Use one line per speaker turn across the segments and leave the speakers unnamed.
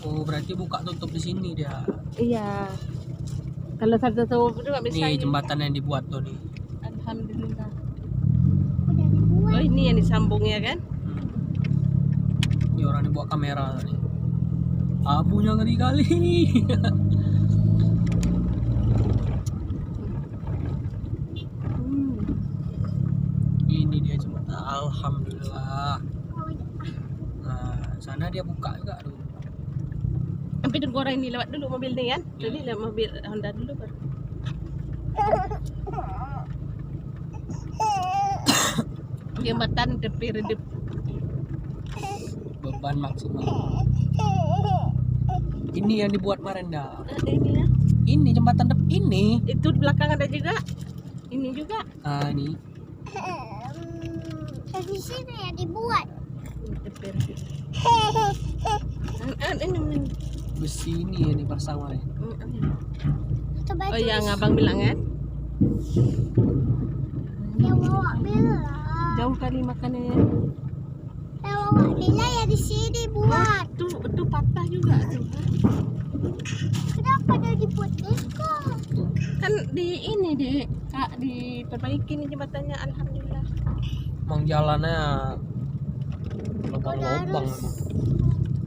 Oh, berarti buka tutup di sini dia.
Iya. Kalau satu itu nggak bisa.
Nih jembatan yang dibuat tuh nih.
Alhamdulillah.
Udah dibuat.
Oh ini yang disambung ya kan?
Ini orang yang bawa kamera nih. Abunya ngeri kali. Ini dia jembatan. Alhamdulillah. Nah, sana dia buka juga tuh.
Sampai tunggu orang ini lewat dulu mobil nih kan? Jadi lewat mobil Honda dulu baru. Jembatan tepi redep.
Beban maksimal. Ini yang dibuat kemarin dah.
Ini ya.
Ini jembatan ini.
Itu di belakang ada juga. Ini juga.
Ah, ini.
Dari sini ya dibuat.
Tepi redep. Ini.
Besi ini yang dipasang kemarin.
Coba
Oh yang abang bilang kan?
yang bawa bilang.
Jauh kali makannya.
Yang bawa bilang ya di sini buat.
Itu patah juga tuh.
Kenapa dia dibuat Eko?
Kan di ini deh Kak diperbaiki nih jembatannya alhamdulillah.
Emang jalannya lubang-lubang,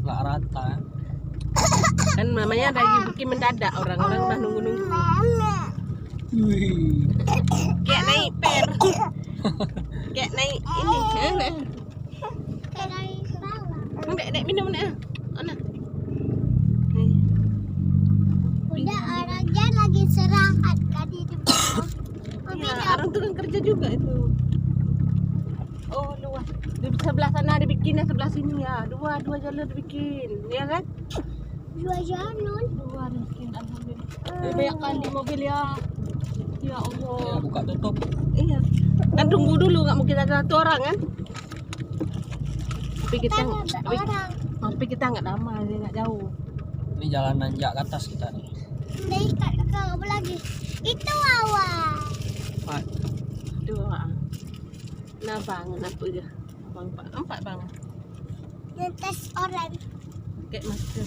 nggak rata.
Kan namanya lagi bikin mendadak orang-orang udah nunggu-nunggu.
Wih.
Kayak naik per. Kayak naik ini.
Kayak dari bawah.
Dek minum nih. Ana.
Udah orangnya lagi istirahat kan di depan.
Ya, orang tuh kan kerja juga itu. Oh, luas. Di sebelah sana dibikin, sebelah sini ya. Dua jalur dibikin, ya kan?
Dua jalur.
Dua dibikin, alhamdulillah. Banyak kali mobil ya. Ya
Ya,
Allah.
buka tutup.
Iya. Kan tunggu dulu, nggak mungkin ada satu orang kan? Tapi kita
Kan ada orang.
tapi kita nggak lama, sih nggak jauh.
Ini jalan nanjak ke atas kita nih.
Dari kakak lagi. Itu awal.
Pak,
Dua. Nah bangun apa ya? Empat bangun.
Yang tes orang.
Kayak masker.